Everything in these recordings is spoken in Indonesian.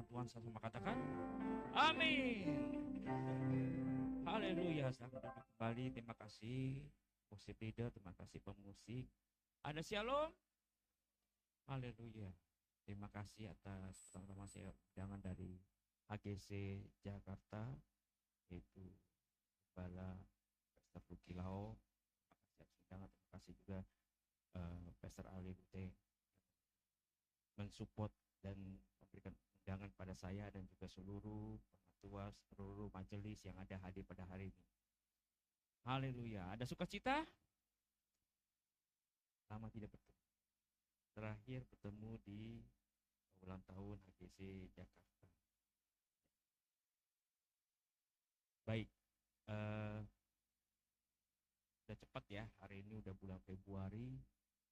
firman Tuhan sama katakan amin. Haleluya. Selamat duduk kembali. Terima kasih worship leader, terima kasih pemusik. Ada shalom. Haleluya. Terima kasih atas pertama saya undangan dari HGC Jakarta, yaitu Kepala Pastor Bukilao. Terima kasih atas undangan. Terima kasih juga Pastor Ali Bute mensupport dan memberikan undangan pada saya dan juga seluruh penatua, seluruh majelis yang ada hadir pada hari ini. Haleluya. Ada sukacita? Lama tidak bertemu. Terakhir bertemu di ulang tahun HGC Jakarta. Baik, udah cepat ya. Hari ini udah bulan Februari,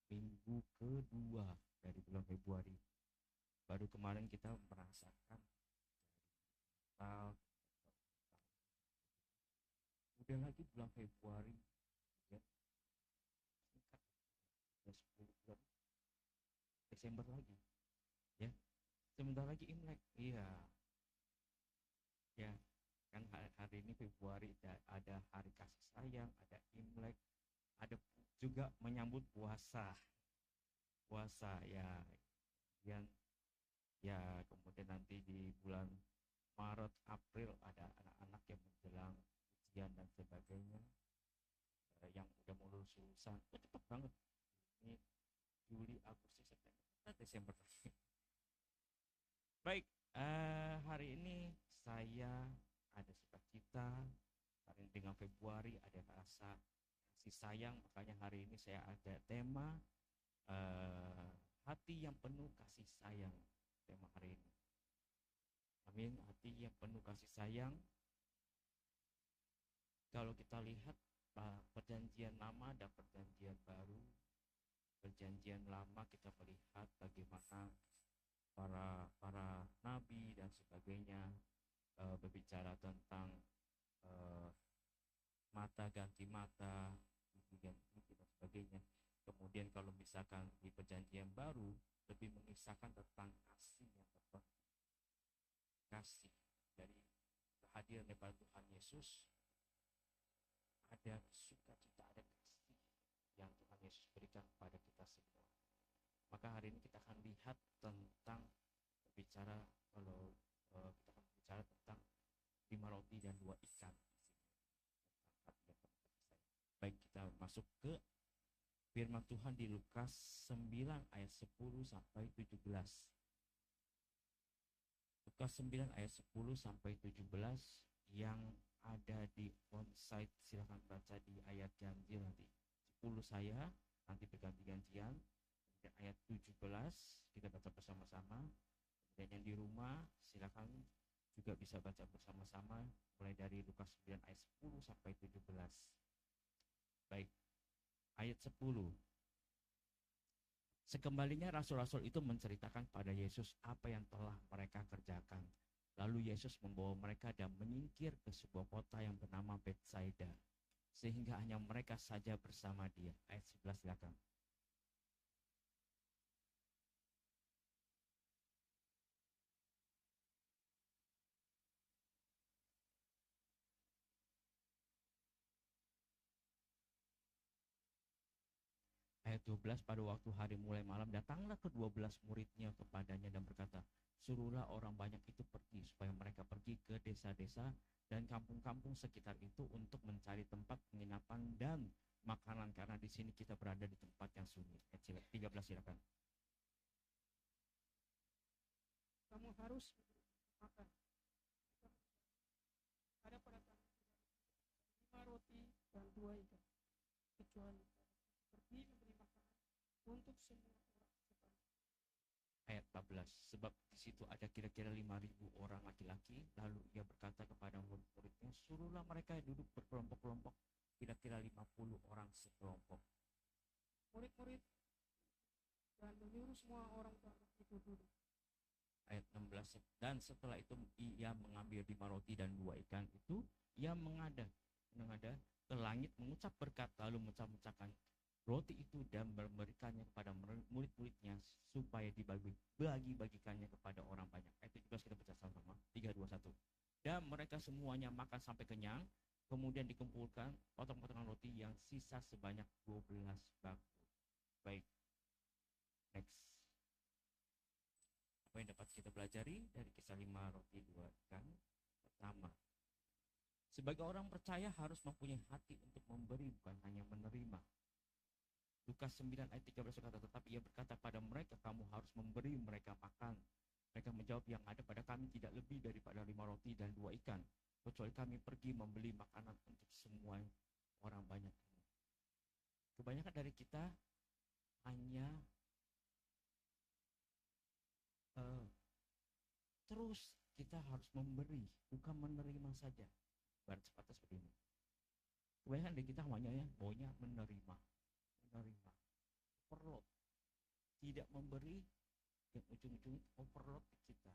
minggu kedua dari bulan Februari. Baru kemarin kita merasakan Natal. Udah lagi bulan Februari, ya. Singkat, udah 10 bulan. Desember lagi, ya. Sebentar lagi Imlek, iya. Ya, kan hari ini Februari ada hari kasih sayang, ada Imlek, ada juga menyambut puasa. Puasa ya, yang ya kemudian nanti di bulan Maret, April ada anak-anak yang menjelang ujian dan sebagainya, yang udah mau lulusan. Cepet banget. Ini Juli, Agustus, September, Desember. Baik, hari ini saya ada sukacita. Hari ini dengan Februari ada rasa kasih sayang, makanya hari ini saya ada tema hati yang penuh kasih sayang. Tema hari ini. Amin, hati yang penuh kasih sayang. Kalau kita lihat perjanjian lama dan perjanjian baru, perjanjian lama kita melihat bagaimana para nabi dan sebagainya berbicara tentang mata ganti mata, gigi ganti gigi dan sebagainya. Kemudian kalau misalkan di perjanjian baru lebih mengisahkan tentang kasih yang terpenuhi, kasih dari kehadiran daripada Tuhan Yesus, ada sukacita, ada kasih yang Tuhan Yesus berikan kepada kita semua. Maka hari ini kita akan lihat tentang berbicara, kalau kita akan berbicara tentang 5 roti dan 2 ikan. Baik, kita masuk ke firman Tuhan di Lukas 9 ayat 10 sampai 17. Lukas 9 ayat 10 sampai 17 yang ada di onsite, silahkan baca di ayat ganjil nanti. 10 saya, nanti berganti-gantian. Dan ayat 17 kita baca bersama-sama. Dan yang di rumah silakan juga bisa baca bersama-sama mulai dari Lukas 9 ayat 10 sampai 17. Baik, ayat 10. Sekembalinya rasul-rasul itu menceritakan pada Yesus apa yang telah mereka kerjakan. Lalu Yesus membawa mereka dan menyingkir ke sebuah kota yang bernama Betsaida, sehingga hanya mereka saja bersama dia. Ayat 11 silakan. Ayat 12, pada waktu hari mulai malam datanglah ke-12 muridnya kepadanya dan berkata, suruhlah orang banyak itu pergi supaya mereka pergi ke desa-desa dan kampung-kampung sekitar itu untuk mencari tempat penginapan dan makanan, karena di sini kita berada di tempat yang sunyi. Ayat 13 silakan. Kamu harus makan. Ada pada kami 5 roti dan 2 ikan, kecuali pergi memberi makanan untuk semua orang sebanyak. Ayat 14, sebab di situ ada kira-kira 5.000 orang laki-laki. Lalu ia berkata kepada murid-muridnya, suruhlah mereka duduk berkelompok-kelompok, kira-kira 50 orang sekelompok. Murid-murid dan menyuruh semua orang banyak itu duduk. Ayat 16, dan setelah itu ia mengambil 5 roti dan 2 ikan itu, ia menghadap ke langit, mengucap berkat, lalu memecah-mecahkan roti itu dan memberikannya kepada murid-muridnya supaya dibagi-bagikannya kepada orang banyak. Ayat 17 kita baca Dan mereka semuanya makan sampai kenyang. Kemudian dikumpulkan potong-potongan roti yang sisa sebanyak 12 bakul. Baik, next. Apa yang dapat kita pelajari dari kisah 5 roti 2 ikan? Pertama, sebagai orang percaya harus mempunyai hati untuk memberi, bukan hanya menerima. Lukas 9 ayat 13 berkata, tetapi ia berkata pada mereka, kamu harus memberi mereka makan. Mereka menjawab, yang ada pada kami tidak lebih daripada 5 roti dan 2 ikan, kecuali kami pergi membeli makanan untuk semua orang banyak ini. Kebanyakan dari kita hanya terus kita harus memberi, bukan menerima saja. Barat sepatah seperti ini. Kebanyakan dari kita hanya maunya menerima, overload, tidak memberi, yang ujung-ujungnya overload kita.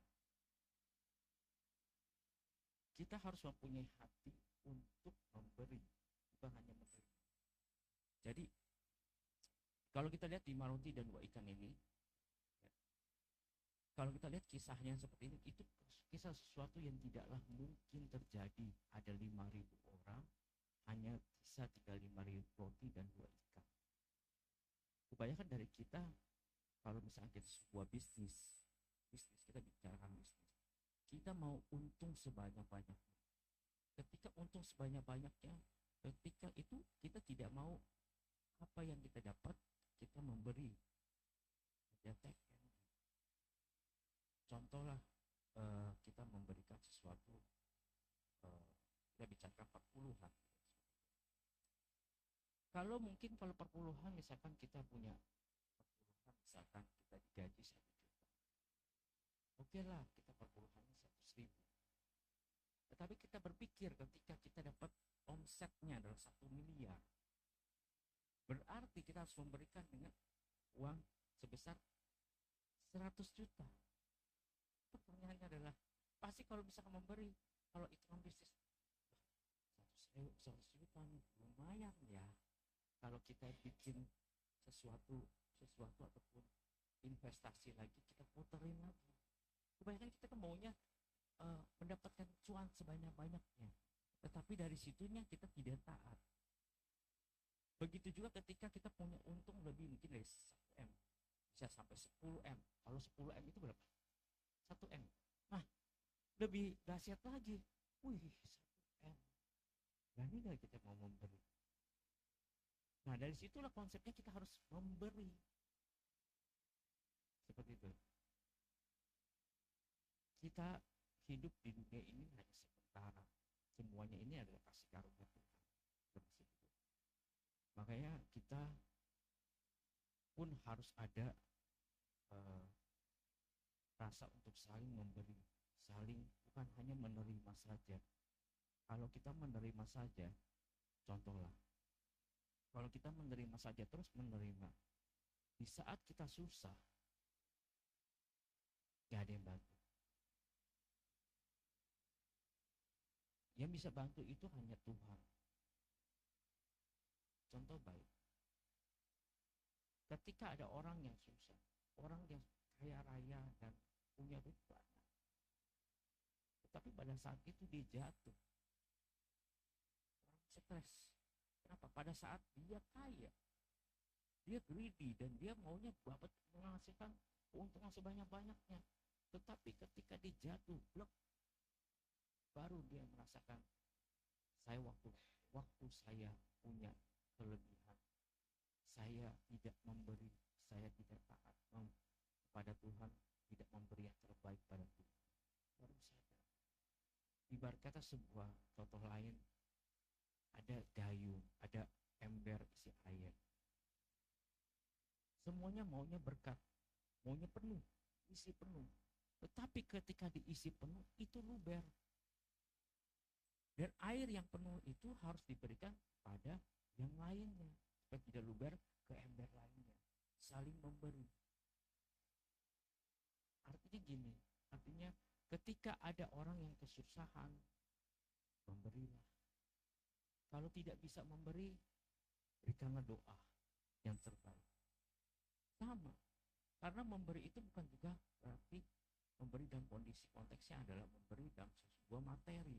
Kita harus mempunyai hati untuk memberi, bukan hanya menerima. Jadi kalau kita lihat di 5 roti dan 2 ikan ini, kalau kita lihat kisahnya seperti ini, itu kisah sesuatu yang tidaklah mungkin terjadi. Ada 5.000 orang, hanya bisa tinggal 5.000 roti dan 2 ikan. Kebanyakan dari kita, kalau misalnya kita sebuah bisnis, kita bicarakan bisnis, kita mau untung sebanyak-banyaknya. Ketika untung sebanyak-banyaknya, ketika itu kita tidak mau apa yang kita dapat, kita memberi. Contohlah kita memberikan sesuatu, kita bicarakan perpuluhan. Kalau mungkin kalau perpuluhan, misalkan kita punya perpuluhan, misalkan kita digaji 1 juta, oke lah, kita perpuluhannya 100.000. Tetapi kita berpikir ketika kita dapat omsetnya adalah 1 miliar, berarti kita harus memberikan dengan uang sebesar 100 juta. Pertanyaannya adalah, pasti kalau bisa memberi, kalau hitungan bisnis 100 juta nih, lumayan ya. Kalau kita bikin sesuatu ataupun investasi lagi, kita puterin lagi. Kebanyakan kita kan maunya mendapatkan cuan sebanyak-banyaknya, tetapi dari situnya kita tidak taat. Begitu juga ketika kita punya untung lebih mungkin dari 1 M, bisa sampai 10 M. Kalau 10 M itu berapa? 1 M. Nah, lebih dahsyat lagi. Wih, 1 M. Berani gak kita mau memberi? Nah, dari situlah konsepnya kita harus memberi. Seperti itu. Kita hidup di dunia ini hanya sementara. Semuanya ini adalah kasih karunia Tuhan. Makanya kita pun harus ada rasa untuk saling memberi, bukan hanya menerima saja. Kalau kita menerima saja, contohlah, kalau kita menerima saja terus menerima, di saat kita susah, gak ada yang bantu. Yang bisa bantu itu hanya Tuhan. Contoh baik, ketika ada orang yang susah, orang yang kaya raya dan punya duit banyak, tetapi pada saat itu dia jatuh, orang stres. Kenapa? Pada saat dia kaya, dia greedy dan dia maunya dapat menghasilkan keuntungan sebanyak-banyaknya, tetapi ketika dia jatuh, blok, baru dia merasakan, saya waktu saya punya kelebihan, saya tidak memberi, saya tidak taat kepada Tuhan, tidak memberi yang terbaik pada Tuhan. Baru sadar. Ibarat kata sebuah contoh lain, ada dayung, ada ember isi air. Semuanya maunya berkat, maunya penuh, isi penuh. Tetapi ketika diisi penuh, itu luber. Dan air yang penuh itu harus diberikan pada yang lainnya, supaya tidak luber ke ember lainnya. Saling memberi. Artinya gini, artinya ketika ada orang yang kesusahan, memberilah. Kalau tidak bisa memberi, berikanlah doa yang terbaik. Sama, karena memberi itu bukan juga berarti memberi dalam kondisi konteksnya adalah memberi dalam sesuatu sebuah materi,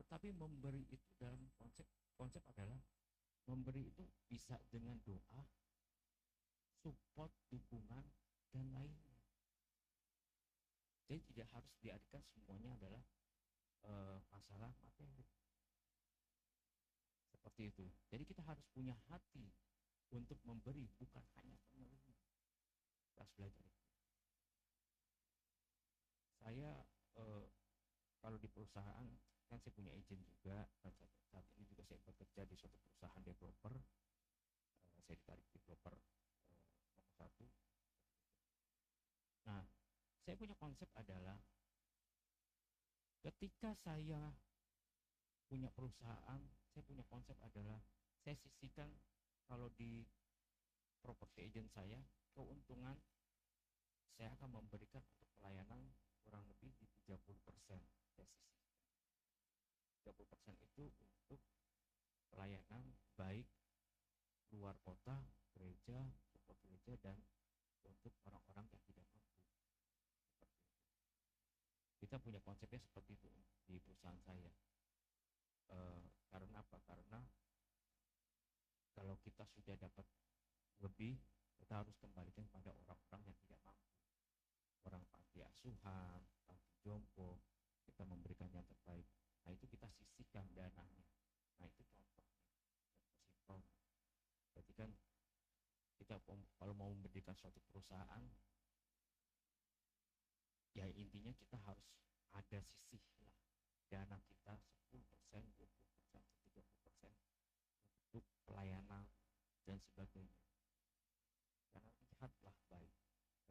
tetapi memberi itu dalam konsep adalah memberi itu bisa dengan doa, support, dukungan, dan lainnya. Jadi tidak harus diartikan semuanya adalah masalah materi. Seperti itu. Jadi kita harus punya hati untuk memberi, bukan hanya menerima. Kita harus belajar itu. Saya kalau di perusahaan kan saya punya izin juga, dan saat ini juga saya bekerja di suatu perusahaan developer. Saya ditarik developer nomor 1. Nah, saya punya konsep adalah ketika saya punya perusahaan, saya punya konsep adalah saya sisihkan kalau di property agent saya, keuntungan saya akan memberikan untuk pelayanan kurang lebih di 30% saya sisihkan. 30% itu untuk pelayanan baik luar kota, gereja, support gereja, dan untuk orang-orang yang tidak mampu. Seperti itu. Kita punya konsepnya seperti itu di perusahaan saya. Karena apa? Karena kalau kita sudah dapat lebih, kita harus kembalikan pada orang-orang yang tidak mampu, orang panti asuhan, panti jompo, kita memberikan yang terbaik. Nah, itu kita sisihkan dananya. Nah, itu contohnya, contoh simpel. Berarti kan kita kalau mau mendirikan suatu perusahaan, ya intinya kita harus ada sisih lah dana kita 10%, 20%, 30% untuk pelayanan dan sebagainya. Karena lihatlah baik,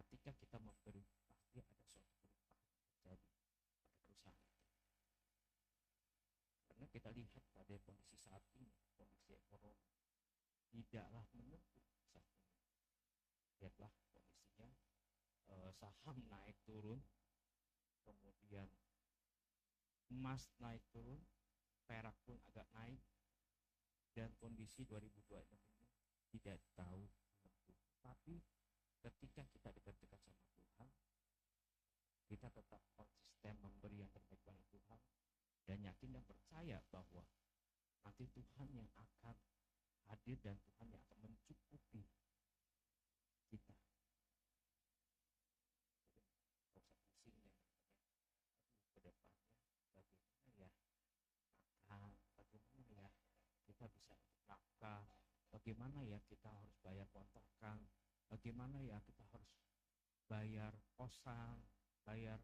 ketika kita memberi pasti ada suatu perubahan terjadi pada perusahaan itu. Karena kita lihat pada kondisi saat ini, kondisi ekonomi tidaklah menentu saat ini. Lihatlah kondisinya, saham naik turun, kemudian emas naik turun, perak pun agak naik, dan kondisi 2026 ini tidak tahu menentu. Tapi ketika kita dekat-dekat sama Tuhan, kita tetap konsisten memberi yang terbaik pada Tuhan, dan yakin dan percaya bahwa nanti Tuhan yang akan hadir dan Tuhan yang akan mencukupi kita. Tidak usah pusing ya, ke depannya bagaimana ya makan, bagaimana ya kita bisa untuk nafkah, bagaimana ya kita harus bayar kontrakan, bagaimana ya kita harus bayar kosan, bayar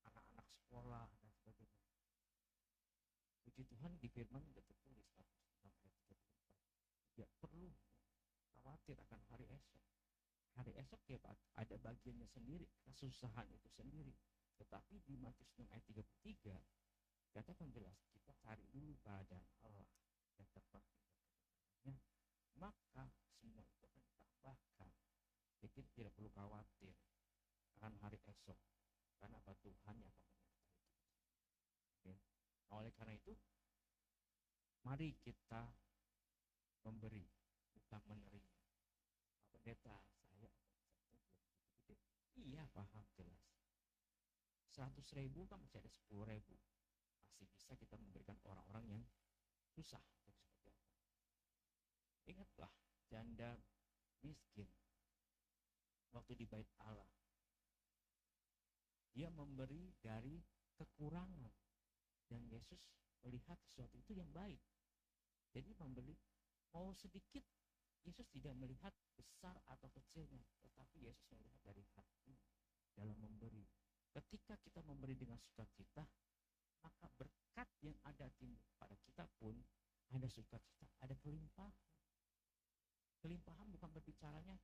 anak-anak sekolah, dan sebagainya. Puji Tuhan di firman sudah tertulis 46 ayat 34. Tidak perlu khawatir akan hari esok. Hari esok ya ada bagiannya sendiri, kesusahan itu sendiri. Tetapi di Matius 6 ayat 33 katakan jelas, kita cari dulu keadaan Allah yang tepat kebenarannya, maka semua itu akan ditambahkan. Jadi kita tidak perlu khawatir akan hari esok, karena apa? Tuhan yang akan menyertai kita. Okay. Nah, oleh karena itu, mari kita memberi, bukan menerima. Pak Pendeta, saya gede. Iya, paham, jelas. 100.000 kan masih ada 10.000. Masih bisa kita memberikan orang-orang yang susah. Seperti apa? Ingatlah, janda miskin waktu di bait Allah, dia memberi dari kekurangan, dan Yesus melihat sesuatu itu yang baik. Jadi membeli mau sedikit, Yesus tidak melihat besar atau kecilnya, tetapi Yesus melihat dari hati dalam memberi. Ketika kita memberi dengan sukacita, maka berkat yang ada timbul pada kita pun ada sukacita, ada kelimpahan. Kelimpahan bukan berbicaranya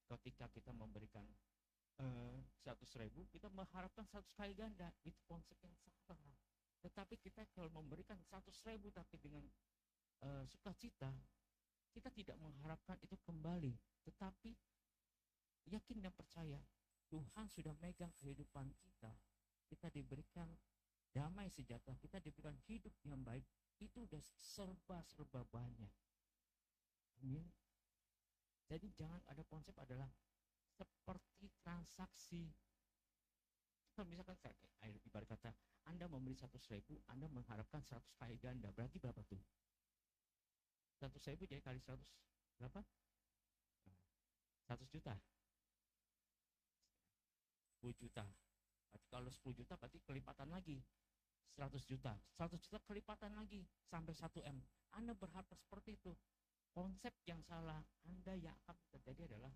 ketika kita memberikan 100.000, kita mengharapkan 100 kali ganda. Itu konsep yang salah. Tetapi kita kalau memberikan 100.000 tapi dengan sukacita, kita tidak mengharapkan itu kembali, tetapi yakin dan percaya Tuhan sudah megang kehidupan kita. Kita diberikan damai sejahtera, kita diberikan hidup yang baik. Itu udah serba banyak. Amin. Jadi jangan ada konsep adalah seperti transaksi. Kalau misalkan ibarat kata Anda memberi kali 100.000, Anda mengharapkan 100 kali ganda. Berarti berapa tuh? 100.000 jadi kali 100 berapa? 100 juta. 10 juta. Berarti kalau 10 juta berarti kelipatan lagi. 100 juta. 100 juta kelipatan lagi sampai 1 M. Anda berharap seperti itu. Konsep yang salah Anda yang akan terjadi adalah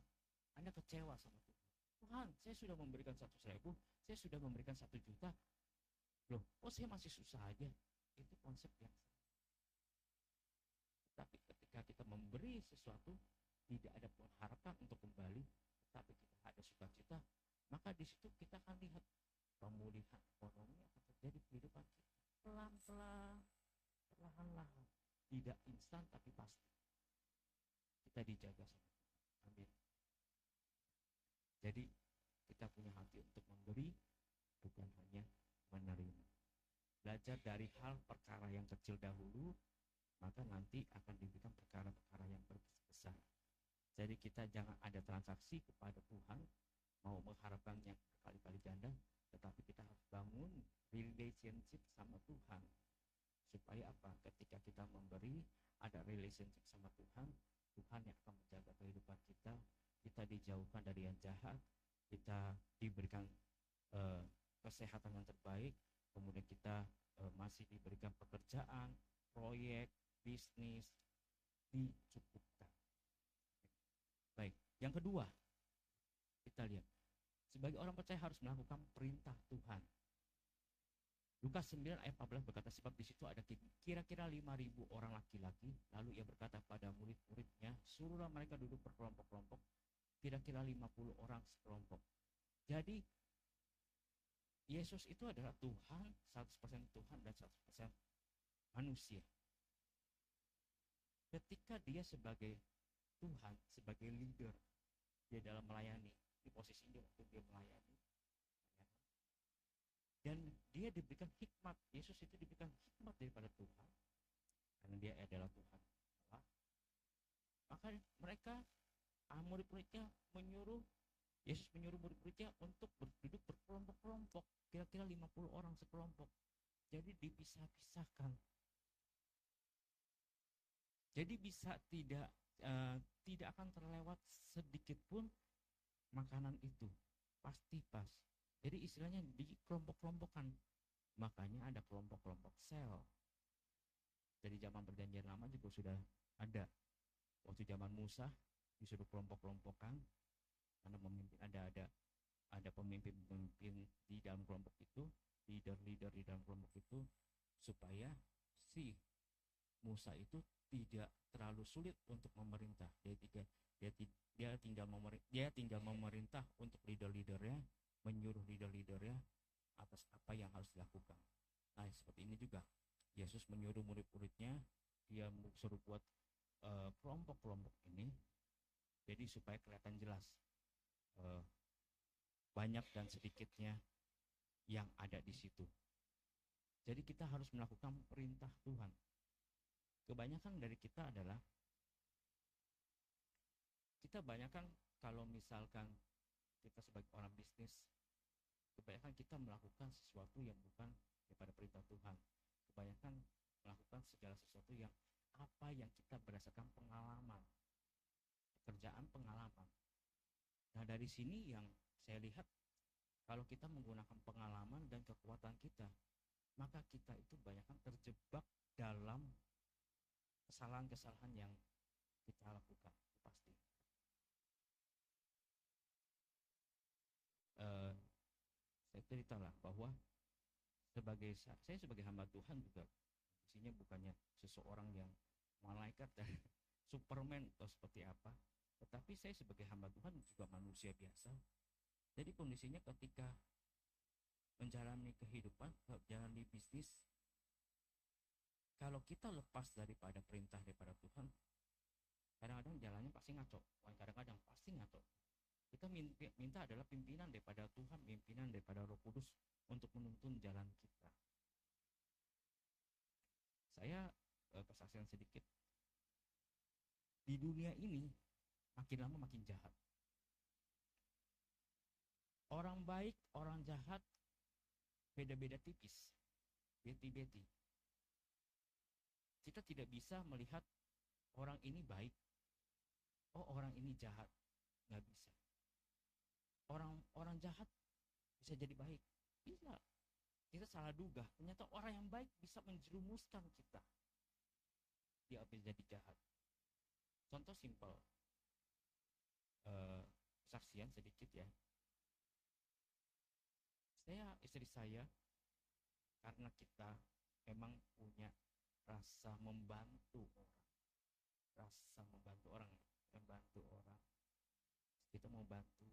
Anda kecewa sama Tuhan. Tuhan, saya sudah memberikan 100.000, saya sudah memberikan 1 juta. Loh, kok saya masih susah aja? Itu konsep yang salah. Tapi ketika kita memberi sesuatu, tidak ada pengharapan untuk kembali, tapi kita ada sukacita, maka di situ kita akan lihat pemulihan ekonomi akan terjadi di kehidupan kita. Pelan-pelan, perlahan-lahan. Tidak instan tapi pasti. Kita dijaga sama Tuhan. Amin. Jadi kita punya hati untuk memberi, bukan hanya menerima. Belajar dari hal perkara yang kecil dahulu, maka nanti akan diberikan perkara-perkara yang besar. Jadi kita jangan ada transaksi kepada Tuhan, mau mengharapkannya berkali-kali ganda, tetapi kita harus bangun relationship sama Tuhan. Supaya apa? Ketika kita memberi, ada relationship sama Tuhan, Tuhan yang akan menjaga kehidupan kita, kita dijauhkan dari yang jahat, kita diberikan kesehatan yang terbaik, kemudian kita masih diberikan pekerjaan, proyek, bisnis, dicukupkan. Baik, yang kedua, kita lihat, sebagai orang percaya harus melakukan perintah Tuhan. Lukas 9 ayat 14 berkata, sebab di situ ada kira-kira 5.000 orang laki-laki, lalu ia berkata pada murid-muridnya, suruhlah mereka duduk berkelompok-kelompok, kira-kira 50 orang sekelompok. Jadi Yesus itu adalah Tuhan, 100% Tuhan dan 100% manusia. Ketika dia sebagai Tuhan, sebagai leader, dia dalam melayani, di posisi dia waktu dia melayani, dan dia diberikan hikmat. Yesus itu diberikan hikmat daripada Tuhan, karena dia adalah Tuhan. Maka mereka, murid-muridnya menyuruh, Yesus menyuruh murid-muridnya untuk duduk berkelompok-kelompok, kira-kira 50 orang sekelompok. Jadi dipisah-pisahkan. Jadi bisa tidak akan terlewat sedikit pun makanan itu, pasti pas. Jadi istilahnya di kelompok-kelompokan. Makanya ada kelompok-kelompok sel. Dari zaman perjanjian lama juga sudah ada. Waktu zaman Musa disuruh kelompok-kelompokan, karena memimpin ada pemimpin-pemimpin di dalam kelompok itu, leader-leader di dalam kelompok itu, supaya si Musa itu tidak terlalu sulit untuk memerintah. Dia tinggal memerintah untuk leader-leadernya, menyuruh leader-leadernya atas apa yang harus dilakukan. Nah, seperti ini juga Yesus menyuruh murid-muridnya, dia suruh buat kelompok-kelompok ini, jadi supaya kelihatan jelas banyak dan sedikitnya yang ada di situ. Jadi kita harus melakukan perintah Tuhan. Kebanyakan dari kita adalah, kita banyakkan kalau misalkan kita sebagai orang bisnis, kebanyakan kita melakukan sesuatu yang bukan daripada perintah Tuhan. Kebanyakan melakukan segala sesuatu yang apa yang kita berdasarkan pengalaman, pekerjaan pengalaman. Nah, dari sini yang saya lihat, kalau kita menggunakan pengalaman dan kekuatan kita, maka kita itu banyakkan terjebak dalam kesalahan-kesalahan yang kita lakukan, pasti. Saya ceritalah bahwa saya sebagai hamba Tuhan juga isinya bukannya seseorang yang malaikat dan Superman atau seperti apa, tetapi saya sebagai hamba Tuhan juga manusia biasa. Jadi kondisinya ketika menjalani kehidupan, menjalani bisnis, kalau kita lepas daripada perintah daripada Tuhan, kadang-kadang jalannya pasti ngaco, kadang-kadang pasti ngaco. Kita minta adalah pimpinan daripada Tuhan, pimpinan daripada Roh Kudus untuk menuntun jalan kita. Saya kesaksian sedikit. Di dunia ini makin lama makin jahat. Orang baik, orang jahat beda-beda tipis. beti-beti. Kita tidak bisa melihat orang ini baik, oh orang ini jahat, nggak bisa. Orang jahat bisa jadi baik, bisa. Kita salah duga, ternyata orang yang baik bisa menjerumuskan kita, dia bisa jadi jahat. Contoh simpel, saksian sedikit ya. Istri saya, karena kita memang punya rasa membantu orang, kita mau bantu.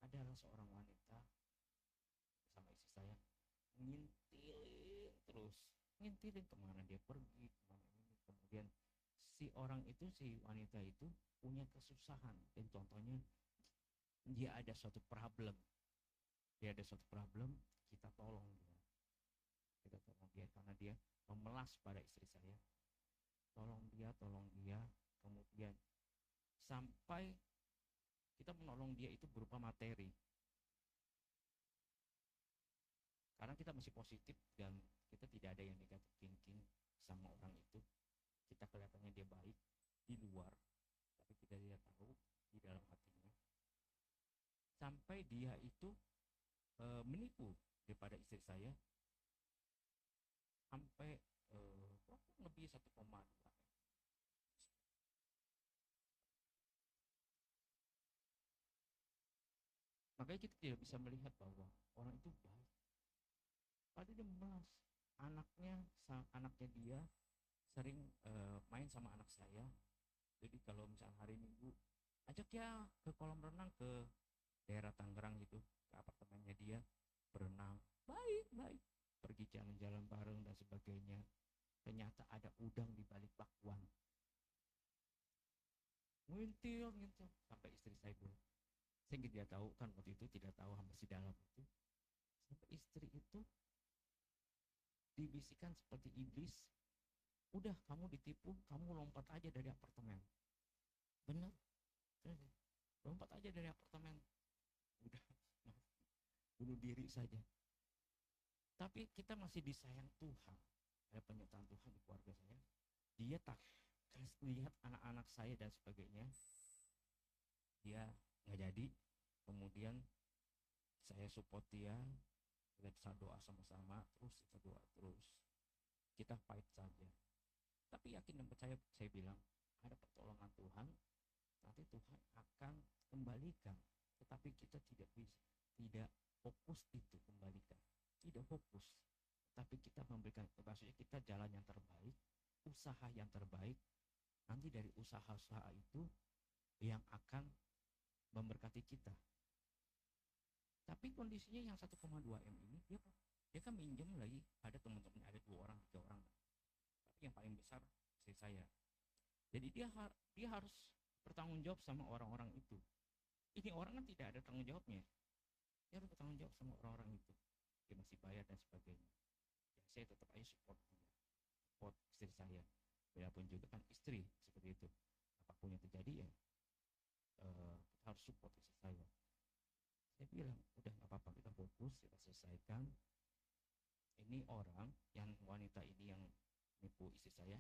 Adalah seorang wanita sama istri saya ngintilin kemana dia pergi, kemana ini. Kemudian si wanita itu punya kesusahan, dan contohnya dia ada suatu problem, kita tolong dia karena dia memelas pada istri saya, tolong dia, kemudian sampai kita menolong dia itu berupa materi, karena kita masih positif dan kita tidak ada yang negatif thinking sama orang itu. Kita kelihatannya dia baik di luar, tapi kita tidak tahu di dalam hatinya. Sampai dia itu menipu daripada istri saya sampai lebih 1,2. Makanya kita tidak bisa melihat bahwa orang itu baik. Padahal dia memelas anaknya dia sering main sama anak saya. Jadi kalau misalnya hari Minggu, ajak ya ke kolam renang, ke daerah Tangerang gitu, ke apartemennya dia, berenang, baik, pergi jalan-jalan bareng dan sebagainya. Ternyata ada udang di balik bakwan, ngintil sampai istri saya bilang, saya tidak tahu kan waktu itu, tidak tahu masih dalam itu, sampai istri itu dibisikkan seperti iblis, udah kamu ditipu, kamu lompat aja dari apartemen. Benar, lompat aja dari apartemen, udah bunuh diri saja. Tapi kita masih disayang Tuhan, ada penyertaan Tuhan di keluarga saya. Dia tak lihat anak-anak saya dan sebagainya, dia nggak jadi. Kemudian saya support dia, kita doa sama-sama, kita doa terus, kita fight saja. Tapi yakin dan percaya, saya bilang ada pertolongan Tuhan, nanti Tuhan akan kembalikan. Tetapi kita tidak fokus itu kembalikan, tidak fokus. Tapi kita memberikan, maksudnya kita jalan yang terbaik, usaha yang terbaik. Nanti dari usaha-usaha itu yang akan memberkati kita. Tapi kondisinya yang 1,2 M ini, dia kan minjem lagi, ada teman-teman, ada 2 orang, 3 orang. Tapi yang paling besar istri saya. Jadi dia harus bertanggung jawab sama orang-orang itu. Ini orang kan tidak ada tanggung jawabnya. Dia harus bertanggung jawab sama orang-orang itu. Dia masih bayar dan sebagainya. Ya, saya tetap aja support istri saya. Biarpun juga kan istri seperti itu. Apapun yang terjadi ya, kita harus support istri saya. Saya bilang, udah gak apa-apa, kita fokus, kita selesaikan. Ini orang, yang wanita ini yang nipu istri saya,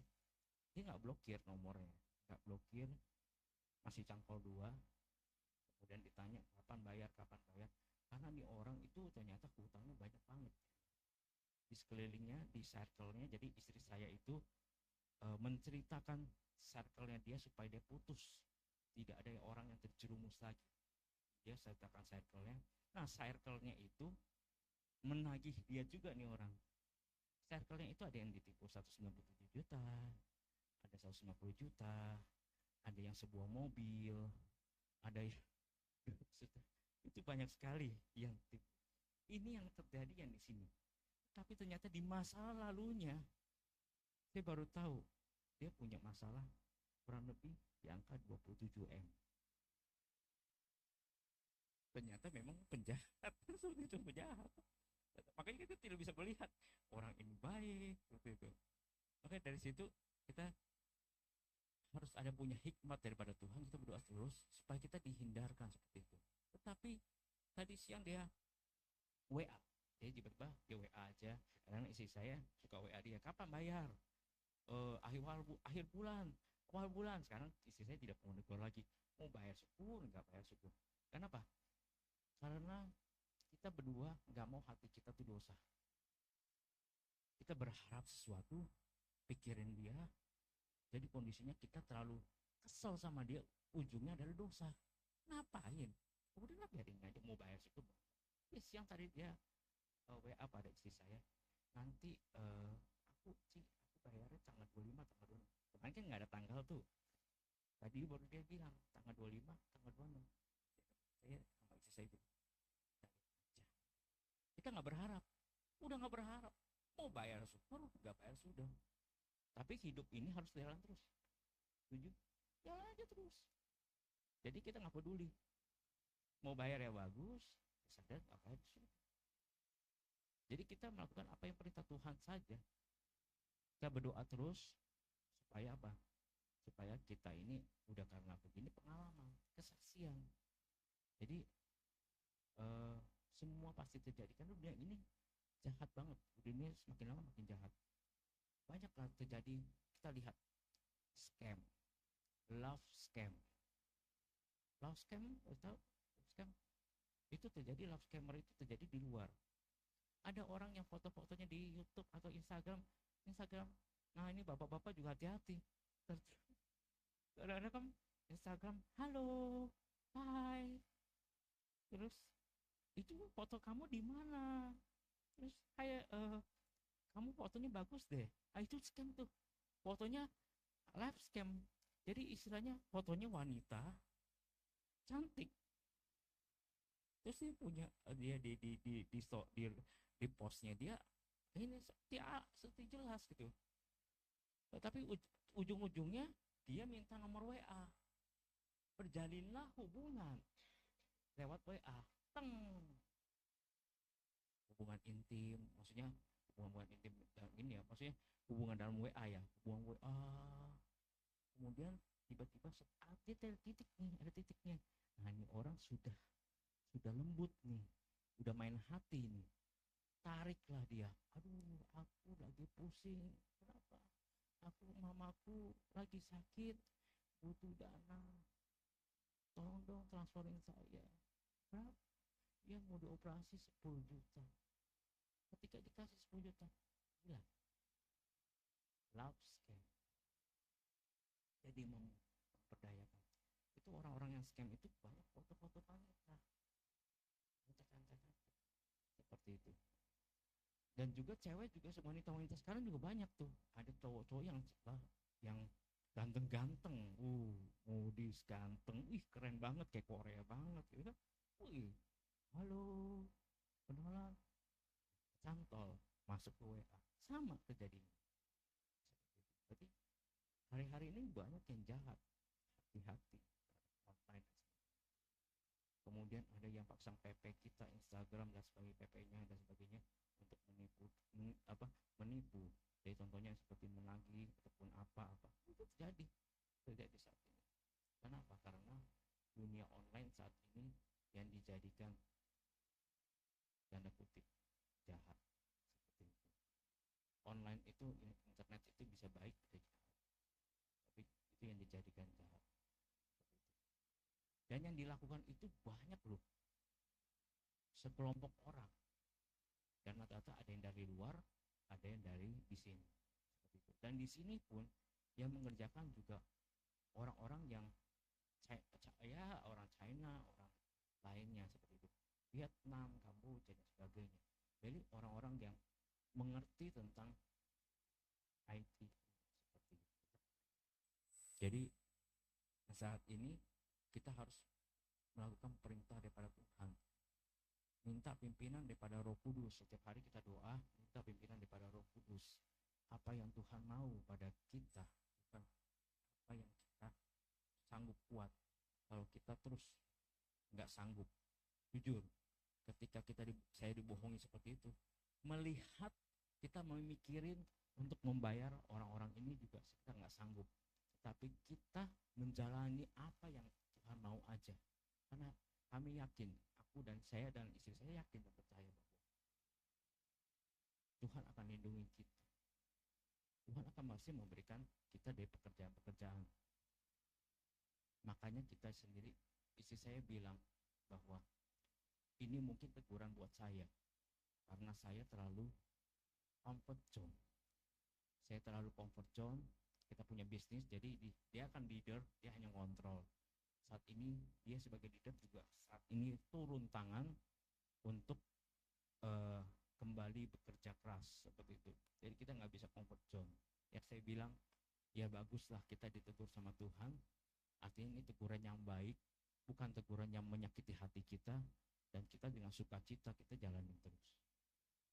dia gak blokir nomornya, gak blokir, masih cangkol 2. Kemudian ditanya kapan bayar, karena nih orang itu ternyata hutangnya banyak banget di sekelilingnya, di circle-nya. Jadi istri saya itu menceritakan circle-nya dia supaya dia putus, tidak ada orang yang terjerumus lagi. Dia ceritakan circle-nya. Nah, circle-nya itu menagih dia juga nih orang. Circle-nya itu ada yang ditipu 197 juta, ada 150 juta, ada yang sebuah mobil, ada yang itu banyak sekali yang tipu. Ini yang terjadi yang di sini. Tapi ternyata di masa lalunya saya baru tahu dia punya masalah kurang lebih di angka 27 M. Ternyata memang penjahat, seperti itu, penjahat. Makanya kita tidak bisa melihat orang ini baik seperti itu. Makanya dari situ kita harus ada punya hikmat daripada Tuhan, kita berdoa terus supaya kita dihindarkan seperti itu. Tetapi tadi siang dia WA, Dia tiba-tiba dia WA aja, karena istri saya suka WA dia, kapan bayar? Akhir bulan, awal bulan. Sekarang istri saya tidak mau negor lagi, mau bayar syukur, nggak bayar syukur. Kenapa? Karena kita berdua nggak mau hati kita tuh dosa. Kita berharap sesuatu, pikirin dia, jadi kondisinya kita terlalu kesel sama dia, ujungnya adalah dosa. Ngapain? Udah biarin aja, mau bayar syukur. Ya, siang tadi dia WA pada istri saya, nanti aku bayarnya tanggal 25, tanggal 26. Kemarin kan nggak ada tanggal tuh. Tadi baru dia bilang tanggal 25, tanggal 26. Saya sama istri saya bilang, aja. Kita nggak berharap, udah nggak berharap. Mau bayar syukur, nggak bayar sudah. Tapi hidup ini harus jalan terus. Setuju? Jalan aja terus. Jadi kita nggak peduli. Mau bayar ya bagus, sadar nggak bayar sudah. Jadi kita melakukan apa yang perintah Tuhan saja. Kita berdoa terus supaya apa? Supaya kita ini udah karena begini pengalaman, kesaksian. Jadi semua pasti terjadi, karena dunia ini jahat banget. Dunia semakin lama makin jahat. Banyak lah terjadi, kita lihat scam, love scam. Love scam, tahu? Scam itu terjadi, love scammer itu terjadi di luar. Ada orang yang foto-fotonya di YouTube atau Instagram. Nah, ini bapak-bapak juga hati-hati. Kadang-kadang kan Instagram, halo, hai. Terus itu foto kamu di mana? Terus kayak kamu fotonya bagus deh. Itu scam tuh. Fotonya live scam. Jadi istilahnya fotonya wanita cantik. Terus dia punya dia di postnya dia ini seperti jelas gitu. Tapi ujung-ujungnya dia minta nomor WA. Berjalinlah hubungan lewat WA. Teng. Hubungan intim, maksudnya hubungan intim ini ya, maksudnya hubungan dalam WA ya, hubungan WA. Kemudian tiba-tiba ada titik nih, ada titiknya. Nah, ini orang sudah lembut nih, udah main hati nih. Tariklah dia. Aduh, aku lagi pusing. Kenapa? Mamaku lagi sakit, butuh dana. Tolong dong transferin saya. Berapa? Dia mau dioperasi 10 juta. Ketika dikasih 10 juta, bilang love scam. Jadi memperdayakan. Itu orang-orang yang scam itu banyak foto-foto wanita. Seperti itu. Dan juga cewek juga, wanita-wanita sekarang juga banyak tuh. Ada cowok-cowok yang ganteng-ganteng, modis ganteng, keren banget, kayak Korea banget gitu kan. Halo, kenalan, cantol, masuk ke WA, sama terjadinya. Berarti hari-hari ini banyak yang jahat, hati-hati online. Kemudian ada yang pasang PP kita, Instagram dan sebagainya, PP-nya dan sebagainya untuk menipu. Jadi contohnya seperti menagih ataupun apa-apa, itu terjadi saat ini. Kenapa? Karena dunia online saat ini yang dijadikan tanda kutip jahat seperti itu. Online itu, internet itu bisa baik bisa jahat, tapi itu yang dijadikan jahat. Dan yang dilakukan itu banyak loh, sekelompok orang, dan rata-rata ada yang dari luar, ada yang dari di sini. Dan di sini pun yang mengerjakan juga orang-orang yang orang China, orang lainnya seperti itu, Vietnam, Kamboja dan sebagainya. Jadi orang-orang yang mengerti tentang IT seperti itu. Jadi saat ini kita harus melakukan perintah daripada Tuhan, minta pimpinan daripada Roh Kudus. Setiap hari kita doa, minta pimpinan daripada Roh Kudus. Apa yang Tuhan mau pada kita, bukan apa yang kita sanggup kuat. Kalau kita terus nggak sanggup, jujur, ketika saya dibohongi seperti itu, melihat kita memikirin untuk membayar orang-orang ini juga kita nggak sanggup. Tapi kita menjalani apa yang Tuhan mau aja. Karena kami yakin, aku dan saya dan istri saya yakin dan percaya bahwa Tuhan akan lindungi kita. Tuhan akan masih memberikan kita dari pekerjaan-pekerjaan. Makanya kita sendiri, istri saya bilang bahwa ini mungkin teguran buat saya karena saya terlalu comfort zone. Saya terlalu comfort zone. Kita punya bisnis, jadi dia akan leader, dia hanya ngontrol. Saat ini dia sebagai leader juga saat ini turun tangan untuk kembali bekerja keras seperti itu. Jadi kita nggak bisa comfort zone. Ya saya bilang, ya baguslah kita ditegur sama Tuhan. Artinya ini teguran yang baik, bukan teguran yang menyakiti hati kita, dan kita dengan sukacita kita jalanin terus.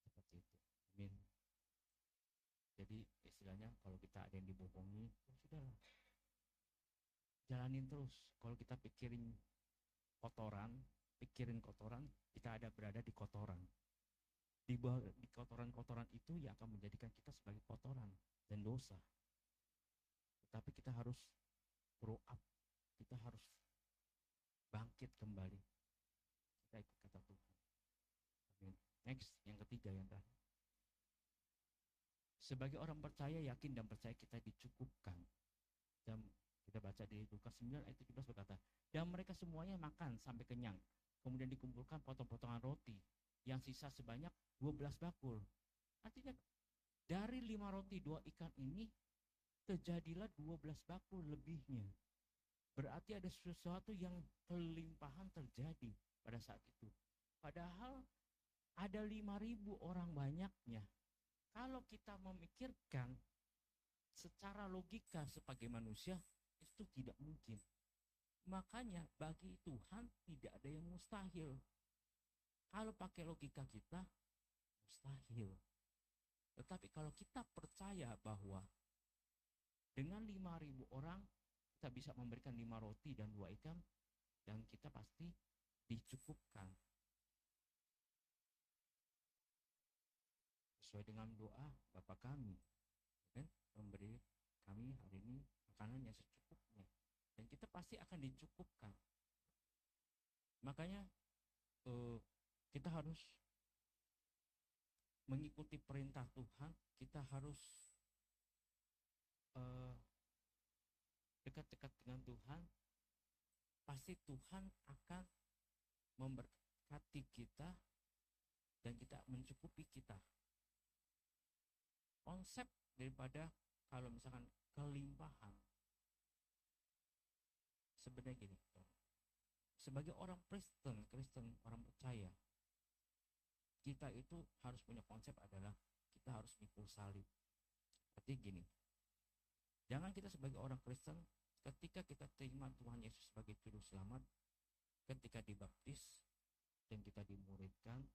Seperti itu. Amin. Jadi istilahnya kalau kita ada yang dibohongi, ya sudahlah. Jalanin terus. Kalau kita pikirin kotoran, kita ada berada di kotoran. Di kotoran-kotoran itu yang akan menjadikan kita sebagai kotoran dan dosa. Tetapi kita harus grow up. Kita harus bangkit kembali. Kita ikut kata Tuhan. Amin. Next, yang ketiga, yang terakhir. Sebagai orang percaya, yakin dan percaya kita dicukupkan. Dan kita baca di Lukas 9 ayat 17 berkata, dan mereka semuanya makan sampai kenyang. Kemudian dikumpulkan potong-potongan roti yang sisa sebanyak 12 bakul. Artinya dari 5 roti 2 ikan ini terjadilah 12 bakul lebihnya. Berarti ada sesuatu yang kelimpahan terjadi pada saat itu. Padahal ada 5.000 orang banyaknya. Kalau kita memikirkan secara logika sebagai manusia, itu tidak mungkin. Makanya bagi Tuhan tidak ada yang mustahil. Kalau pakai logika kita, mustahil. Tetapi kalau kita percaya bahwa dengan 5.000 orang, kita bisa memberikan 5 roti dan 2 ikan, dan kita pasti dicukupkan. Sesuai dengan doa Bapa kami, kan? Memberi kami hari ini makanan yang secukupnya, dan kita pasti akan dicukupkan. Makanya kita harus mengikuti perintah Tuhan, kita harus dekat-dekat dengan Tuhan. Pasti Tuhan akan memberkati kita dan kita mencukupi kita. Konsep daripada kalau misalkan kelimpahan sebenarnya gini, sebagai orang Kristen, orang percaya, kita itu harus punya konsep adalah kita harus mikul salib. Artinya gini, jangan kita sebagai orang Kristen ketika kita terima Tuhan Yesus sebagai juru selamat, ketika dibaptis dan kita dimuridkan,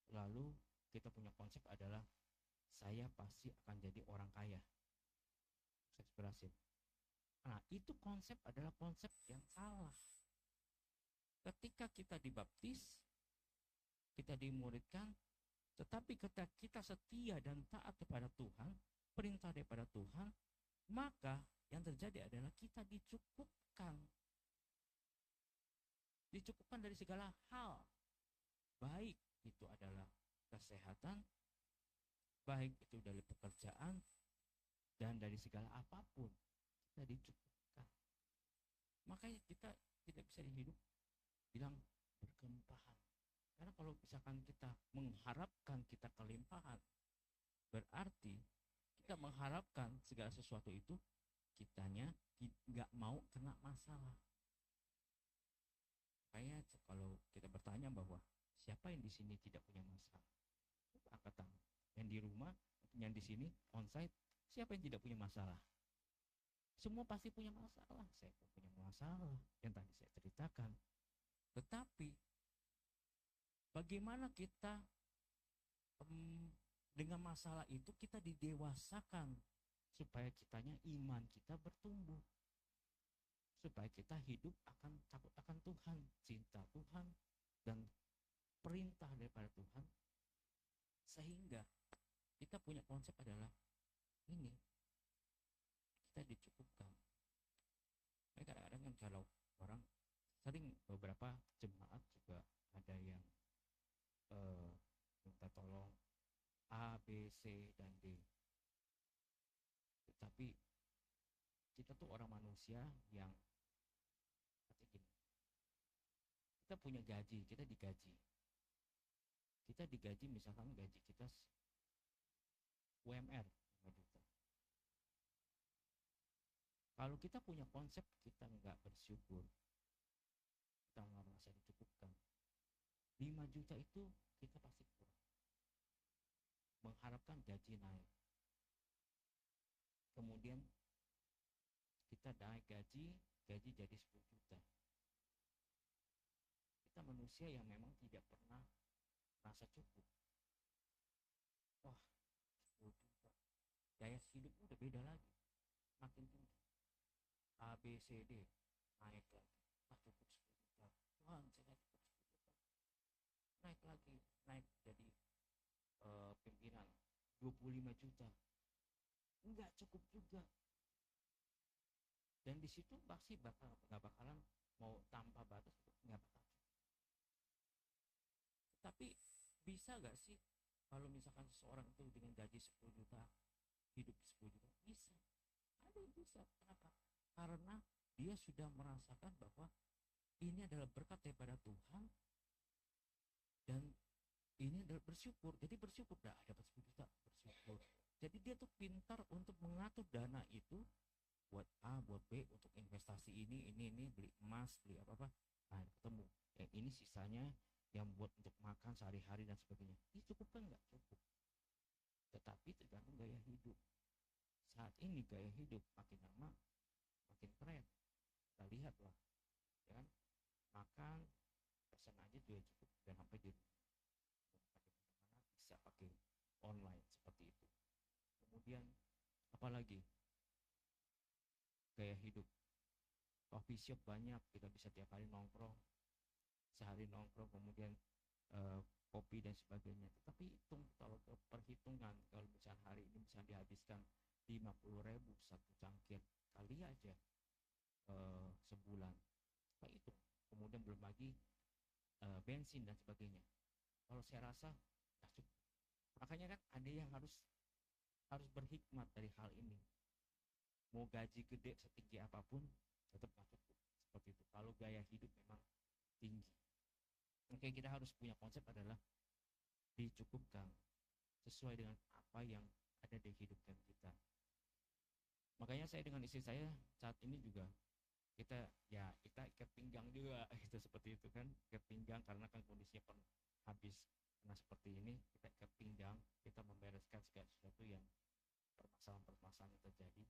lalu kita punya konsep adalah saya pasti akan jadi orang kaya, sukses berhasil. Nah, itu konsep adalah konsep yang salah. Ketika kita dibaptis, kita dimuridkan, tetapi ketika kita setia dan taat kepada Tuhan, perintah daripada Tuhan, maka yang terjadi adalah kita dicukupkan. Dicukupkan dari segala hal. Baik itu adalah kesehatan, baik itu dari pekerjaan, dan dari segala apapun kita dicukupkan. Makanya kita tidak bisa hidup bilang berkelimpahan. Karena kalau misalkan kita mengharapkan kita kelimpahan, berarti kita mengharapkan segala sesuatu itu kitanya nggak mau kena masalah. Makanya kalau kita bertanya bahwa siapa yang di sini tidak punya masalah, angkat tangan. Yang di rumah, yang di sini onsite, siapa yang tidak punya masalah? Semua pasti punya masalah. Saya pun punya masalah yang tadi saya ceritakan. Tetapi bagaimana kita dengan masalah itu kita didewasakan supaya kitanya iman kita bertumbuh, supaya kita hidup akan takut akan Tuhan, cinta Tuhan dan perintah daripada Tuhan, sehingga kita punya konsep adalah ini, kita dicukupkan. Kadang-kadang kan kalau orang sering, beberapa jemaat juga ada yang minta tolong A, B, C, dan D. Tetapi kita tuh orang manusia yang gini, kita punya gaji, kita digaji. Kita digaji misalkan gaji kita UMR 5 juta. Kalau kita punya konsep kita nggak bersyukur, kita nggak merasa dicukupkan, 5 juta itu kita pasti kurang. Mengharapkan gaji naik. Kemudian kita naik gaji jadi 10 juta. Kita manusia yang memang tidak pernah merasa cukup. Wah, 10 juta. Gaya hidup udah beda lagi. Makin tinggi. A, B, C, D naik lagi. Wah, cukup 10 juta. Tuhan, saya cukup 10 juta. Naik lagi, naik jadi pimpinan 25 juta. Enggak cukup juga. Dan di situ pasti nggak bakalan mau tanpa batas, nggak bakal cukup. Tapi bisa nggak sih kalau misalkan seseorang itu dengan gaji 10 juta hidup 10 juta? Bisa. Ada yang bisa. Kenapa? Karena dia sudah merasakan bahwa ini adalah berkat daripada Tuhan dan ini adalah bersyukur. Jadi bersyukur, dah dapat 10 juta, bersyukur. Jadi dia tuh pintar untuk mengatur dana itu buat A, buat B, untuk investasi ini, beli emas, beli apa-apa. Nah, ketemu. Yang ini sisanya yang buat untuk makan sehari-hari dan sebagainya. Ini cukup kan? Nggak cukup. Tetapi tergantung gaya hidup. Saat ini gaya hidup makin lama makin keren. Kita lihat lah, ya kan? Makan pesan aja juga cukup, dan sampai di rumah. Bisa pakai online seperti itu. Kemudian apalagi gaya hidup, coffee shop banyak, kita bisa tiap hari nongkrong, sehari nongkrong, kemudian kopi dan sebagainya. Tetapi hitung, kalau perhitungan, kalau misalnya hari ini bisa dihabiskan 50.000 satu cangkir, kali aja sebulan, apa itu. Kemudian belum lagi bensin dan sebagainya. Kalau saya rasa tak cukup. Makanya kan ada yang harus berhikmat dari hal ini. Mau gaji gede setinggi apapun tetap nggak cukup, seperti itu. Kalau gaya hidup memang tinggi, oke, kita harus punya konsep adalah dicukupkan sesuai dengan apa yang ada di hidup kita. Makanya saya dengan istri saya saat ini juga kita ikat pinggang juga gitu, seperti itu kan, ikat pinggang karena kan kondisinya habis kena seperti ini. Kita ikat pinggang, kita membereskan segala sesuatu yang permasalahan yang terjadi.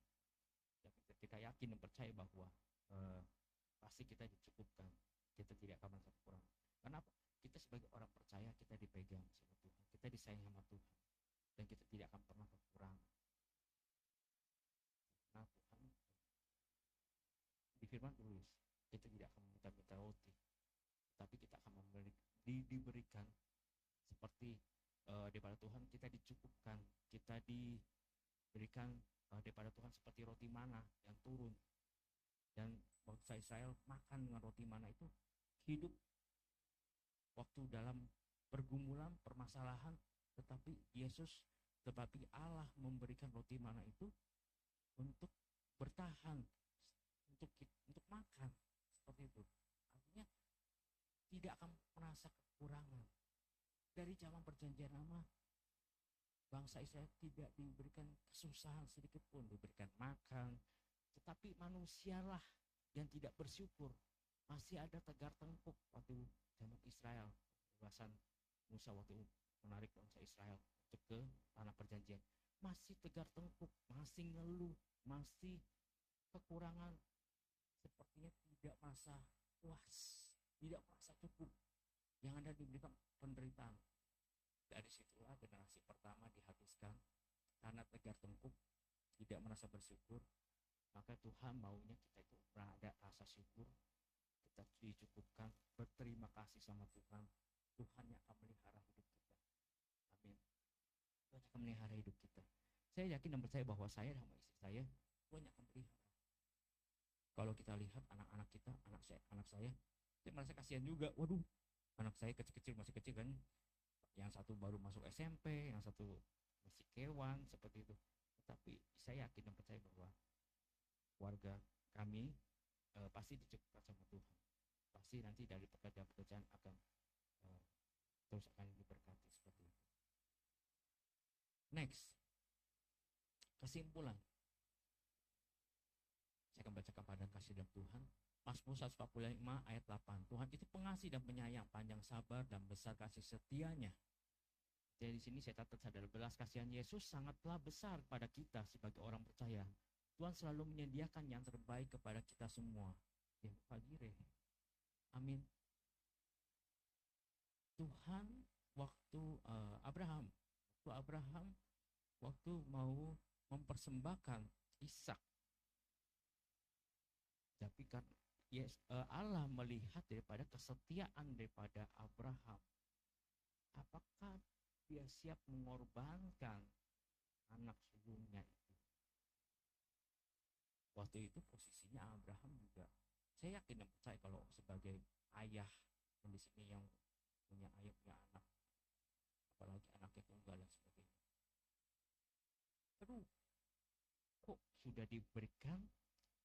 Dan kita yakin dan percaya bahwa pasti kita dicukupkan, kita tidak akan merasa kurang. Kenapa? Kita sebagai orang percaya, kita dipegang sama Tuhan, kita disayang sama Tuhan, dan kita tidak akan pernah kekurangan. Karena Tuhan di firman tulis, kita tidak akan meminta roti, tapi kita akan diberikan seperti daripada Tuhan. Kita dicukupkan, kita diberikan daripada Tuhan seperti roti mana yang turun. Dan bangsa Israel makan dengan roti mana itu, hidup waktu dalam pergumulan, permasalahan, tetapi Allah memberikan roti mana itu untuk bertahan, untuk makan, seperti itu. Artinya tidak akan merasa kekurangan. Dari zaman perjanjian lama, bangsa Israel tidak diberikan kesusahan sedikit pun, diberikan makan. Tetapi manusialah yang tidak bersyukur. Masih ada tegar tengkuk waktu zaman Israel, pembebasan Musa waktu menarik bangsa Israel untuk ke tanah perjanjian. Masih tegar tengkuk, masih ngeluh, masih kekurangan. Sepertinya tidak merasa puas, tidak merasa cukup. Yang ada diberikan penderitaan. Dari situlah generasi pertama dihabiskan karena tegar tengkuk, tidak merasa bersyukur. Maka Tuhan maunya kita itu berada rasa syukur, kita dicukupkan, berterima kasih sama Tuhan. Tuhan yang akan melihara hidup kita. Amin. Tuhan akan melihara hidup kita. Saya yakin dan percaya bahwa saya sama istri saya, Tuhan akan melihara. Kalau kita lihat anak-anak kita, anak saya merasa kasihan juga. Waduh, anak saya kecil-kecil, masih kecil kan. Yang satu baru masuk SMP, yang satu masih kewan seperti itu. Tetapi saya yakin dan percaya bahwa warga kami pasti diciptakan sama Tuhan. Pasti nanti dari pekerjaan-pekerjaan akan eh, terus akan diberkati seperti itu. Next, kesimpulan. Saya akan baca kepada kasih dalam Tuhan. Mazmur 145 ayat 8. Tuhan itu pengasih dan penyayang, panjang sabar dan besar kasih setianya. Jadi di sini saya catat sadar belas kasihan Yesus sangatlah besar pada kita sebagai orang percaya. Tuhan selalu menyediakan yang terbaik kepada kita semua. Amin. Tuhan waktu Abraham waktu mau mempersembahkan Ishak, tapi karena Allah melihat daripada kesetiaan daripada Abraham, apakah dia siap mengorbankan anak sulungnya itu. Waktu itu posisinya Abraham juga, saya yakin dan percaya kalau sebagai ayah yang di sini yang punya ayah punya anak, apalagi anaknya tunggal dan sebagainya. Aduh, kok sudah diberikan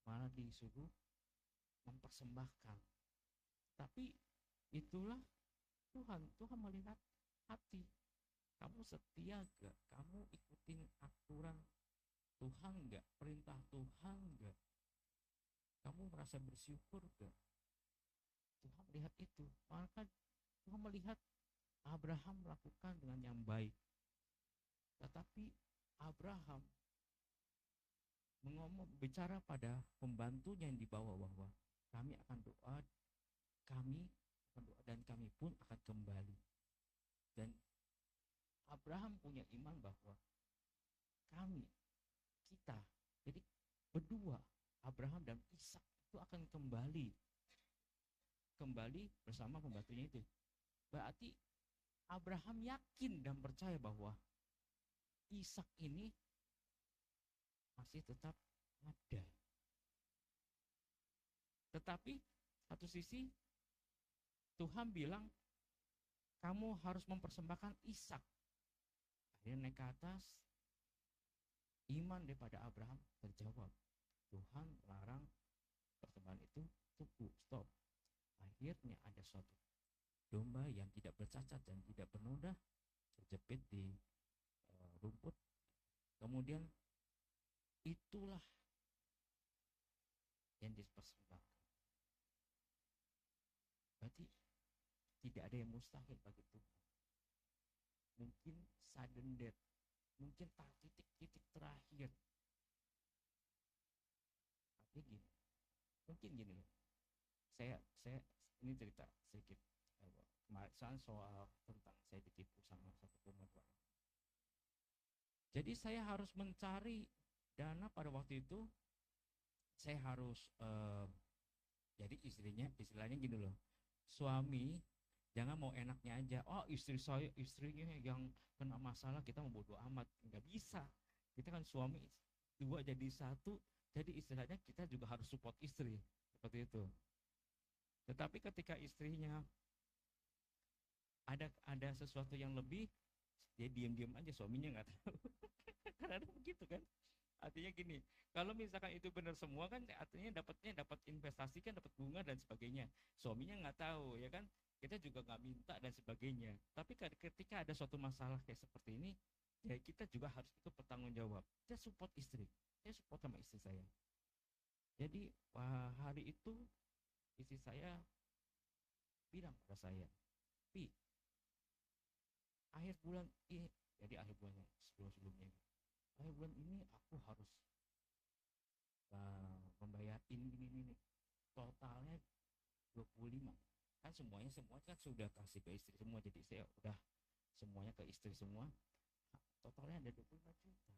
malah disuruh mempersembahkan. Tapi itulah Tuhan melihat hati. Kamu setia gak? Kamu ikutin aturan Tuhan gak? Perintah Tuhan gak? Kamu merasa bersyukur gak? Tuhan melihat itu. Maka Tuhan melihat Abraham melakukan dengan yang baik. Tetapi Abraham bicara pada pembantunya yang dibawa bahwa kami akan doa dan kami pun akan kembali. Dan Abraham punya iman bahwa kita, jadi berdua, Abraham dan Ishak itu akan kembali bersama pembantunya itu. Berarti Abraham yakin dan percaya bahwa Ishak ini masih tetap ada. Tetapi satu sisi Tuhan bilang kamu harus mempersembahkan Ishak. Akhirnya naik ke atas, iman daripada Abraham terjawab. Tuhan larang persembahan itu, tunggu, stop. Akhirnya ada suatu domba yang tidak bercacat dan tidak bernoda terjepit di rumput. Kemudian itulah yang dipersembahkan. Berarti tidak ada yang mustahil bagi Tuhan. Mungkin sudden death, mungkin titik-titik terakhir. Artinya gini, mungkin gini loh. Saya ini cerita sedikit kemarin soal tentang saya ditipu sama satu perempuan. Jadi saya harus mencari dana pada waktu itu. Saya harus jadi istilahnya gini loh. Suami jangan mau enaknya aja. Oh istrinya yang kena masalah kita mau bodo amat. Nggak bisa. Kita kan suami dua jadi satu. Jadi istilahnya kita juga harus support istri seperti itu. Tetapi ketika istrinya ada sesuatu yang lebih, dia diam-diam aja, suaminya nggak tahu. Karena begitu kan. Artinya gini, kalau misalkan itu benar semua kan artinya dapat investasi kan, dapat bunga dan sebagainya. Suaminya nggak tahu ya kan, kita juga nggak minta dan sebagainya. Tapi ketika ada suatu masalah kayak seperti ini, ya kita juga harus ikut bertanggung jawab. Saya support istri, saya support sama istri saya. Jadi hari itu istri saya bilang pada saya, Pi, akhir bulan ini, jadi akhir bulannya sebelumnya, akhir bulan ini aku harus membayar ini totalnya 25. Kan semuanya kan sudah kasih ke istri semua, jadi saya udah semuanya ke istri semua, totalnya ada 25 juta.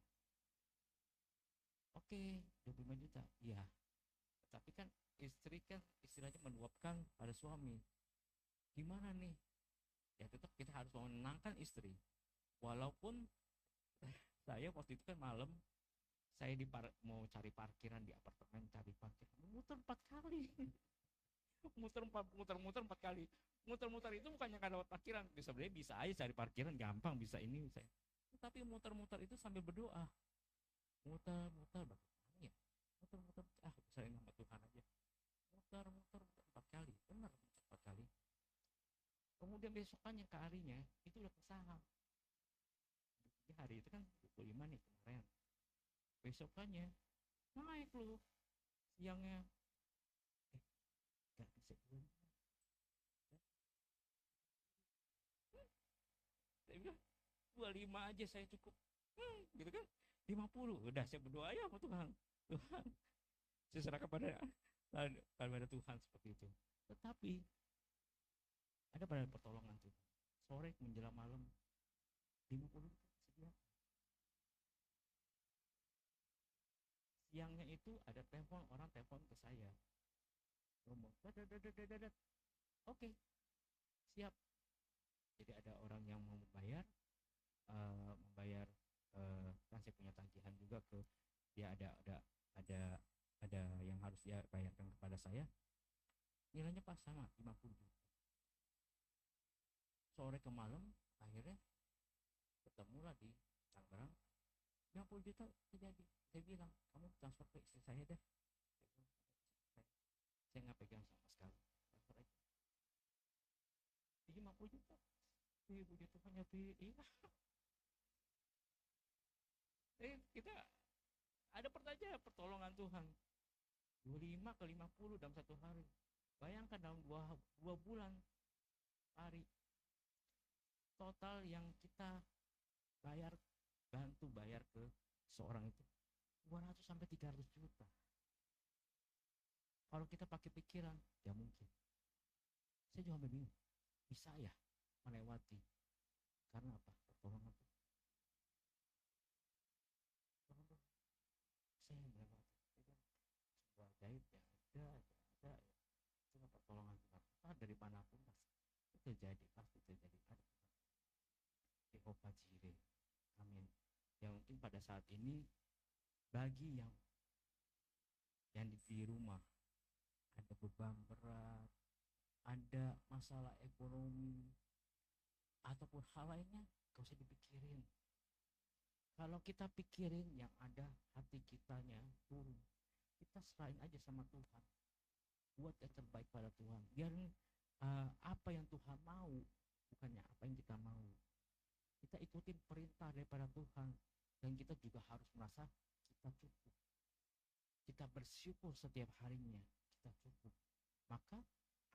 Oke, 25 juta, iya. Tapi kan istri kan istilahnya meluapkan pada suami. Gimana nih? Ya tetap kita harus menenangkan istri. Walaupun saya waktu itu kan malam, saya mau cari parkiran di apartemen, muter 4 kali. muter 4 kali. Muter itu bukannya kan lewat parkiran, sebenarnya bisa aja cari parkiran gampang, bisa ini saya. Tetapi muter-muter itu sambil berdoa, muter-muter berapa kali ya, muter-muter, besarin nama Tuhan aja, muter-muter 4 kali, benar 4 kali. Kemudian besokannya ke harinya itu udah kesaham. Di hari itu kan 25 nih kemarin, besokannya naik lu, siangnya gak bisa dulu. Saya bilang 25 aja saya cukup, gitu kan, 50 udah saya berdoa ya sama Tuhan, Tuhan saya serahkan pada Tuhan seperti itu. Tetapi ada pada pertolongan Tuhan, sore menjelang malam 50 sedia. Siangnya itu ada telepon, orang telepon ke saya, ngomong oke, siap. Jadi ada orang yang mau membayar, kan saya punya tagihan juga ke dia, ada yang harus dia bayarkan kepada saya, nilainya pas sama 50 juta. Sore ke malam akhirnya ketemulah di Tangerang, 50 juta terjadi. Saya bilang, kamu transfer ke istri saya deh. Saya nggak pegang sama sekali, transfer aja. 50 juta. Puji Tuhan ya, iya. Kita ada pertanyaan pertolongan Tuhan. 25 ke 50 dalam satu hari. Bayangkan dalam dua bulan hari. Total yang kita bantu bayar ke seorang itu 200 sampai 300 juta. Kalau kita pakai pikiran, ya mungkin. Saya juga bingung. Bisa ya melewati, karena apa? Pertolongan Tuhan. Saya melewati, sebuah ajaib ya ada, cuma pertolongan Tuhan. Dari manapun pasti terjadi, ada Jehovah Jireh. Amin. Yang mungkin pada saat ini bagi yang di rumah ada beban berat, ada masalah ekonomi ataupun hal lainnya, gak usah dipikirin. Kalau kita pikirin yang ada hati kitanya turun, kita serahin aja sama Tuhan, buat yang terbaik pada Tuhan. Biarin apa yang Tuhan mau, bukannya apa yang kita mau. Kita ikutin perintah daripada Tuhan, dan kita juga harus merasa kita cukup. Kita bersyukur setiap harinya kita cukup. Maka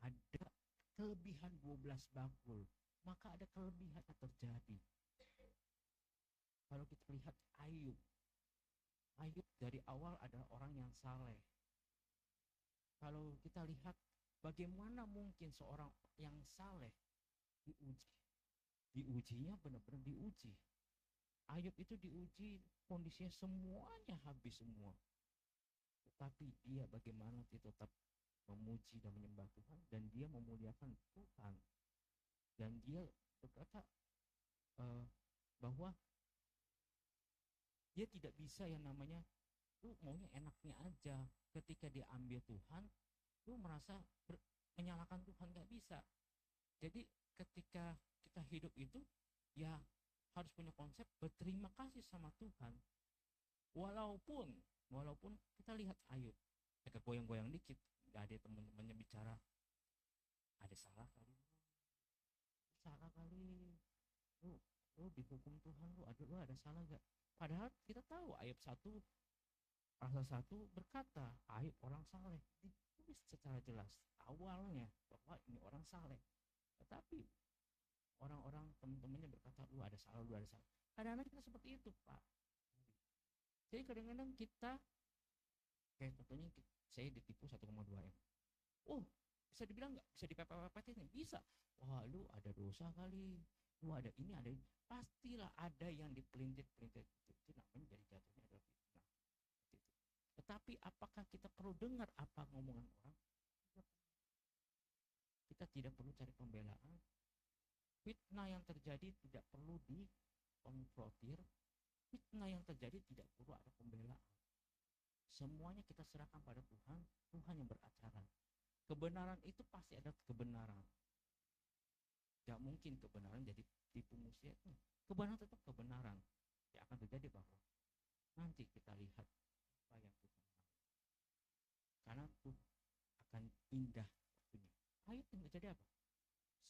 ada kelebihan 12 bakul, maka ada kelebihan yang terjadi. Kalau kita lihat Ayub dari awal adalah orang yang saleh. Kalau kita lihat bagaimana mungkin seorang yang saleh diujinya benar-benar diuji. Ayub itu diuji, kondisinya semuanya habis semua. Tetapi dia bagaimana dia tetap memuji dan menyembah Tuhan, dan dia memuliakan Tuhan. Dan dia berkata bahwa dia tidak bisa yang namanya lu maunya enaknya aja. Ketika dia ambil Tuhan, lu merasa menyalahkan Tuhan, gak bisa. Jadi ketika kita hidup itu ya harus punya konsep berterima kasih sama Tuhan. Walaupun kita lihat Ayub agak goyang-goyang dikit, gak ada teman-temannya bicara, ada salah kali, lu dihukum Tuhan, lu ada salah gak? Padahal kita tahu Ayub 1 pasal 1 berkata Ayub orang saleh, ditulis secara jelas awalnya bahwa ini orang saleh. Tetapi orang-orang teman-temannya berkata lu ada salah. Kadang-kadang kita seperti itu, Pak. Jadi kadang-kadang kita kayak contohnya saya ditipu 1,2 M. Bisa dibilang nggak? Bisa dipepet-pepetin? Bisa. Wah, lu ada dosa kali. Lu ada ini, ada ini. Pastilah ada yang dipelintir-pelintir. Itu namanya jadi jatuhnya adalah fitnah. Tetapi apakah kita perlu dengar apa ngomongan orang? Kita tidak perlu cari pembelaan. Fitnah yang terjadi tidak perlu dikonfrontir. Fitnah yang terjadi tidak perlu ada pembelaan. Semuanya kita serahkan pada Tuhan. Tuhan yang beracara. Kebenaran itu pasti ada kebenaran. Gak mungkin kebenaran jadi tipu muslihat. Kebenaran tetap kebenaran. ya akan terjadi bahwa nanti kita lihat apa yang Tuhan mau. Karena tuh akan indah waktunya. Ayo terjadi apa?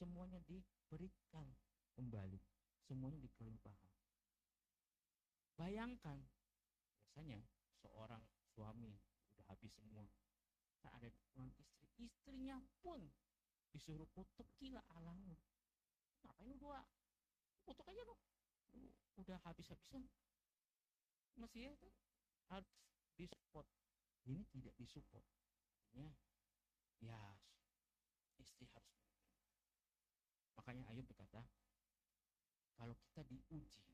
Semuanya diberikan kembali, semuanya dikelimpahan. Bayangkan, biasanya seorang suami udah habis semua, tak ada dukungan istri, istrinya pun disuruh kutuk, gila alamu. Ngapain lu dua? Kutuk aja dong. Udah habis-habisan. Masih ya kan? Harus disupport. Ini tidak disupport. Artinya, ya istri harus. Makanya Ayub berkata, kalau kita diuji,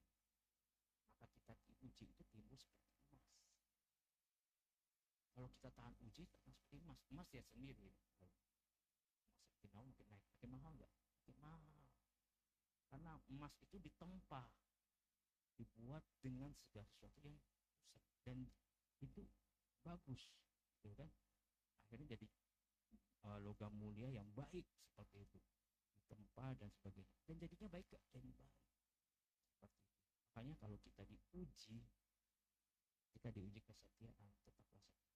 maka kita diuji itu timbul seperti emas. Kalau kita tahan uji, kita seperti emas. Emas ya sendiri. Emas makin lama makin naik. Makin mahal nggak? Makin mahal. Karena emas itu ditempa, dibuat dengan segala sesuatu yang rusak, dan itu bagus, gitu kan? Akhirnya jadi logam mulia yang baik seperti itu, ditempa dan sebagainya, dan jadinya baik gak? Jadi baik seperti itu. Makanya kalau kita diuji kesetiaan, tetaplah setia.